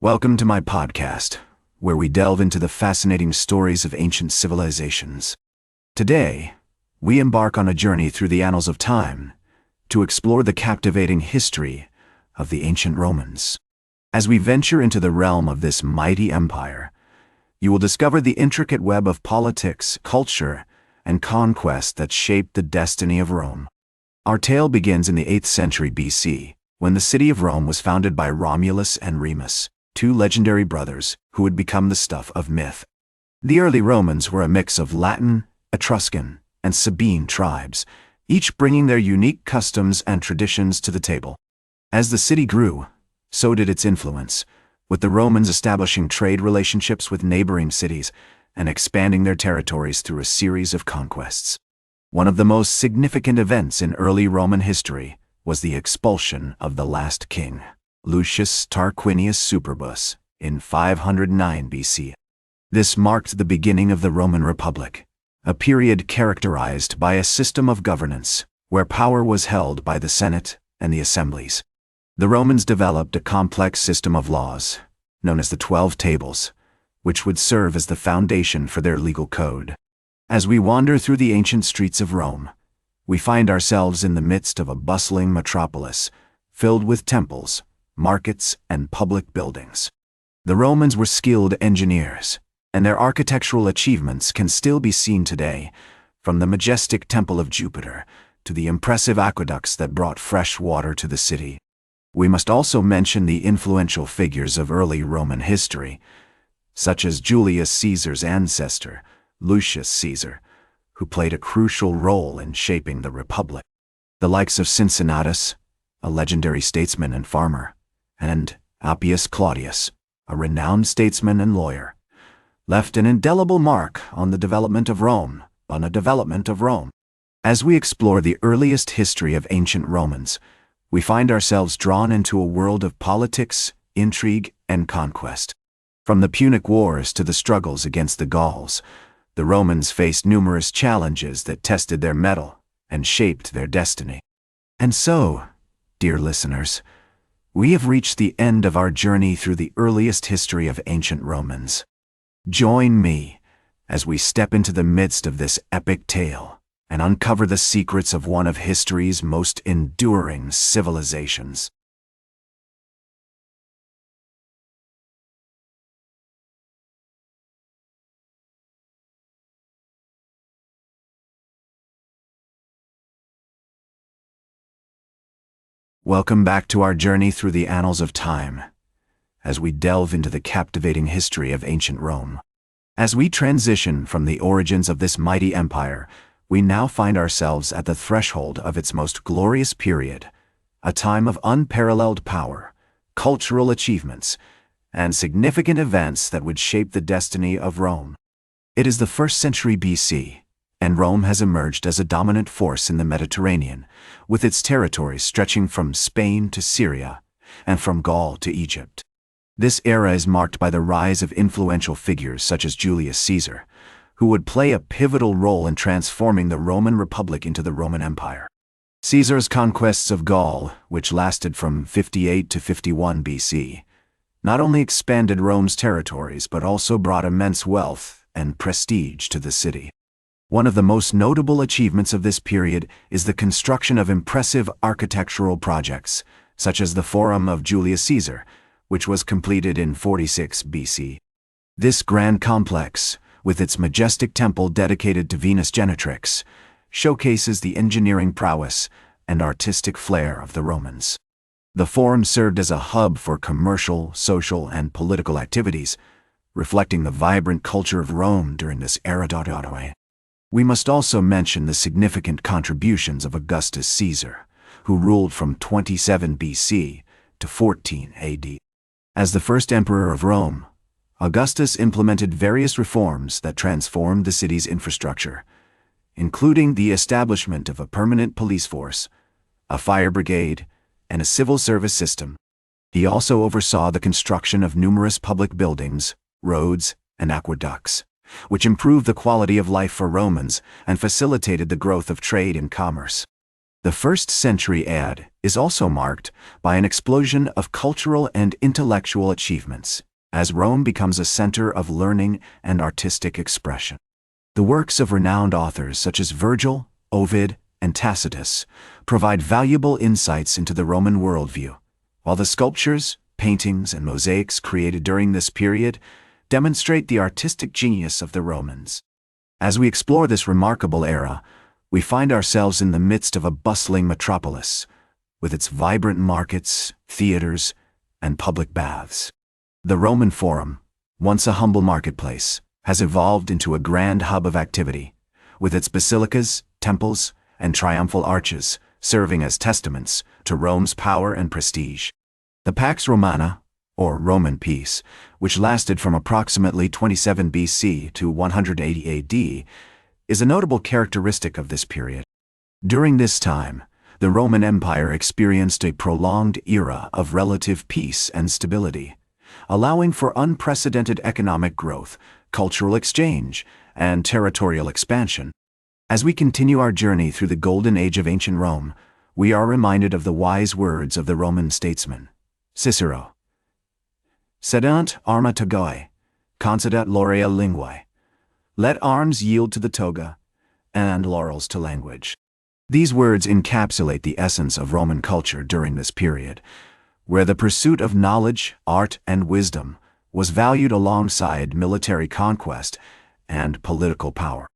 Welcome to my podcast, where we delve into the fascinating stories of ancient civilizations. Today, we embark on a journey through the annals of time to explore the captivating history of the ancient Romans. As we venture into the realm of this mighty empire, you will discover the intricate web of politics, culture, and conquest that shaped the destiny of Rome. Our tale begins in the 8th century BC, when the city of Rome was founded by Romulus and Remus, two legendary brothers who would become the stuff of myth. The early Romans were a mix of Latin, Etruscan, and Sabine tribes, each bringing their unique customs and traditions to the table. As the city grew, so did its influence, with the Romans establishing trade relationships with neighboring cities and expanding their territories through a series of conquests. One of the most significant events in early Roman history was the expulsion of the last king, Lucius Tarquinius Superbus, in 509 BC. This marked the beginning of the Roman Republic, a period characterized by a system of governance where power was held by the Senate and the assemblies. The Romans developed a complex system of laws, known as the 12 Tables, which would serve as the foundation for their legal code. As we wander through the ancient streets of Rome, we find ourselves in the midst of a bustling metropolis filled with temples, markets, and public buildings. The Romans were skilled engineers, and their architectural achievements can still be seen today, from the majestic Temple of Jupiter to the impressive aqueducts that brought fresh water to the city. We must also mention the influential figures of early Roman history, such as Julius Caesar's ancestor, Lucius Caesar, who played a crucial role in shaping the Republic. The likes of Cincinnatus, a legendary statesman and farmer, and Appius Claudius, a renowned statesman and lawyer, left an indelible mark on the development of Rome. As we explore the earliest history of ancient Romans, we find ourselves drawn into a world of politics, intrigue, and conquest. From the Punic Wars to the struggles against the Gauls, the Romans faced numerous challenges that tested their mettle and shaped their destiny. And so, dear listeners, we have reached the end of our journey through the earliest history of ancient Romans. Join me as we step into the midst of this epic tale and uncover the secrets of one of history's most enduring civilizations. Welcome back to our journey through the annals of time, as we delve into the captivating history of ancient Rome. As we transition from the origins of this mighty empire, we now find ourselves at the threshold of its most glorious period, a time of unparalleled power, cultural achievements, and significant events that would shape the destiny of Rome. It is the 1st century BC, and Rome has emerged as a dominant force in the Mediterranean, with its territories stretching from Spain to Syria and from Gaul to Egypt. This era is marked by the rise of influential figures such as Julius Caesar, who would play a pivotal role in transforming the Roman Republic into the Roman Empire. Caesar's conquests of Gaul, which lasted from 58 to 51 BC, not only expanded Rome's territories but also brought immense wealth and prestige to the city. One of the most notable achievements of this period is the construction of impressive architectural projects, such as the Forum of Julius Caesar, which was completed in 46 BC. This grand complex, with its majestic temple dedicated to Venus Genetrix, showcases the engineering prowess and artistic flair of the Romans. The Forum served as a hub for commercial, social, and political activities, reflecting the vibrant culture of Rome during this era. We must also mention the significant contributions of Augustus Caesar, who ruled from 27 BC to 14 AD. As the first emperor of Rome, Augustus implemented various reforms that transformed the city's infrastructure, including the establishment of a permanent police force, a fire brigade, and a civil service system. He also oversaw the construction of numerous public buildings, roads, and aqueducts, which improved the quality of life for Romans and facilitated the growth of trade and commerce. The 1st century AD is also marked by an explosion of cultural and intellectual achievements, as Rome becomes a center of learning and artistic expression. The works of renowned authors such as Virgil, Ovid, and Tacitus provide valuable insights into the Roman worldview, while the sculptures, paintings, and mosaics created during this period demonstrate the artistic genius of the Romans. As we explore this remarkable era, we find ourselves in the midst of a bustling metropolis, with its vibrant markets, theaters, and public baths. The Roman Forum, once a humble marketplace, has evolved into a grand hub of activity, with its basilicas, temples, and triumphal arches serving as testaments to Rome's power and prestige. The Pax Romana, or Roman peace, which lasted from approximately 27 BC to 180 AD, is a notable characteristic of this period. During this time, the Roman Empire experienced a prolonged era of relative peace and stability, allowing for unprecedented economic growth, cultural exchange, and territorial expansion. As we continue our journey through the golden age of ancient Rome, we are reminded of the wise words of the Roman statesman, Cicero. Sedant arma togae, concedat laurea linguae. Let arms yield to the toga, and laurels to language. These words encapsulate the essence of Roman culture during this period, where the pursuit of knowledge, art, and wisdom was valued alongside military conquest and political power.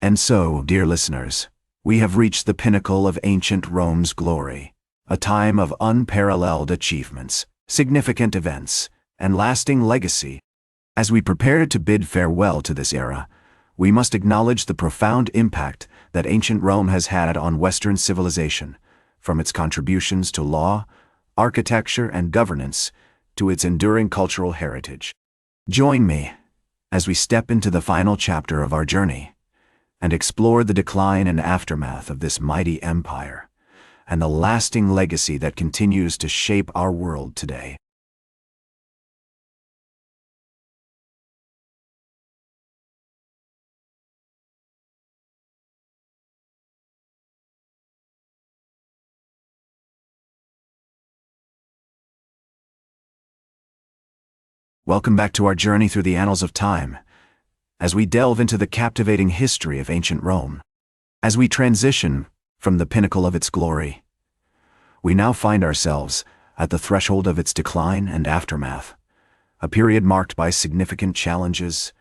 And so, dear listeners, we have reached the pinnacle of ancient Rome's glory, a time of unparalleled achievements, significant events, and lasting legacy. As we prepare to bid farewell to this era, we must acknowledge the profound impact that ancient Rome has had on Western civilization, from its contributions to law, architecture, and governance, to its enduring cultural heritage. Join me as we step into the final chapter of our journey and explore the decline and aftermath of this mighty empire and the lasting legacy that continues to shape our world today. Welcome back to our journey through the annals of time, as we delve into the captivating history of ancient Rome. As we transition from the pinnacle of its glory, we now find ourselves at the threshold of its decline and aftermath, a period marked by significant challenges,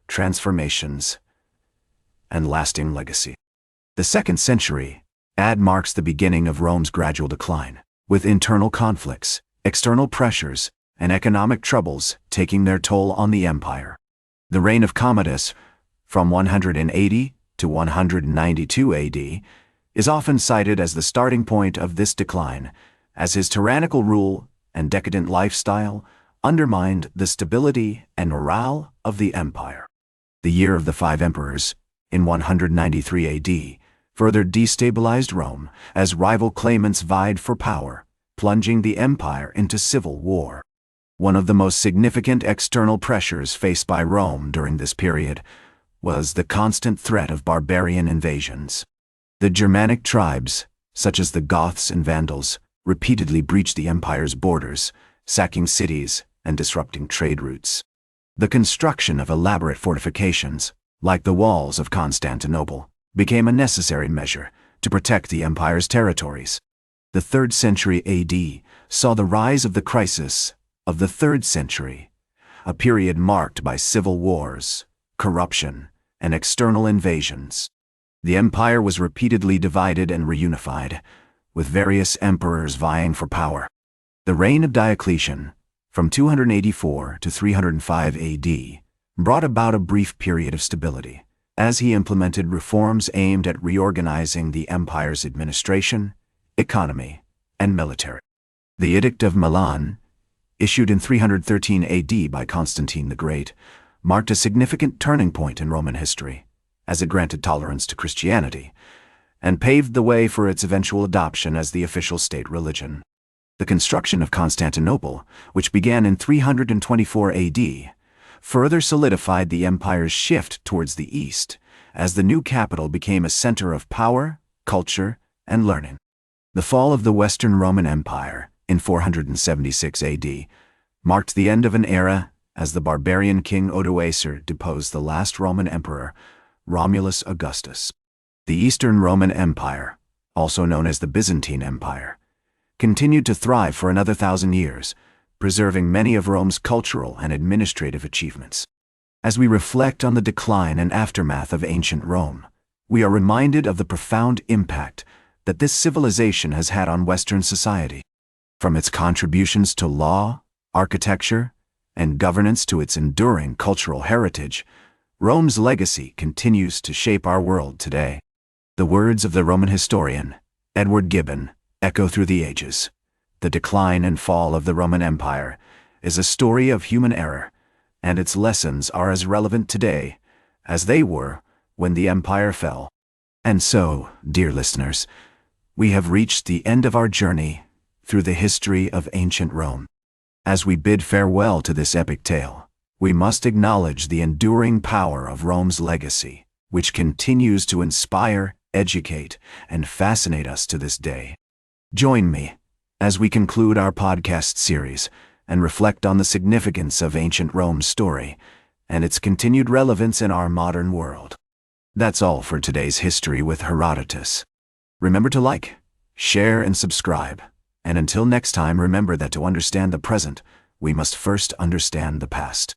transformations, and lasting legacy. The 2nd century AD marks the beginning of Rome's gradual decline, with internal conflicts, external pressures, and economic troubles taking their toll on the empire. The reign of Commodus, from 180 to 192 AD, is often cited as the starting point of this decline, as his tyrannical rule and decadent lifestyle undermined the stability and morale of the empire. The Year of the Five Emperors, in 193 AD, further destabilized Rome as rival claimants vied for power, plunging the empire into civil war. One of the most significant external pressures faced by Rome during this period was the constant threat of barbarian invasions. The Germanic tribes, such as the Goths and Vandals, repeatedly breached the empire's borders, sacking cities and disrupting trade routes. The construction of elaborate fortifications, like the walls of Constantinople, became a necessary measure to protect the empire's territories. The 3rd century AD saw the rise of the crisis of the 3rd century, a period marked by civil wars, corruption, and external invasions. The empire was repeatedly divided and reunified, with various emperors vying for power. The reign of Diocletian, from 284 to 305 AD, brought about a brief period of stability, as he implemented reforms aimed at reorganizing the empire's administration, economy, and military. The Edict of Milan, issued in 313 AD by Constantine the Great, marked a significant turning point in Roman history, as it granted tolerance to Christianity, and paved the way for its eventual adoption as the official state religion. The construction of Constantinople, which began in 324 AD, further solidified the empire's shift towards the east, as the new capital became a center of power, culture, and learning. The fall of the Western Roman Empire in 476 AD marked the end of an era as the barbarian king Odoacer deposed the last Roman emperor, Romulus Augustus. The Eastern Roman Empire, also known as the Byzantine Empire, continued to thrive for another 1,000 years, preserving many of Rome's cultural and administrative achievements. As we reflect on the decline and aftermath of ancient Rome, we are reminded of the profound impact that this civilization has had on Western society. From its contributions to law, architecture, and governance to its enduring cultural heritage, Rome's legacy continues to shape our world today. The words of the Roman historian, Edward Gibbon, echo through the ages. The decline and fall of the Roman Empire is a story of human error, and its lessons are as relevant today as they were when the empire fell. And so, dear listeners, we have reached the end of our journey through the history of ancient Rome. As we bid farewell to this epic tale, we must acknowledge the enduring power of Rome's legacy, which continues to inspire, educate, and fascinate us to this day. Join me as we conclude our podcast series and reflect on the significance of ancient Rome's story and its continued relevance in our modern world. That's all for today's History with Herodotus. Remember to like, share, and subscribe. And until next time, remember that to understand the present, we must first understand the past.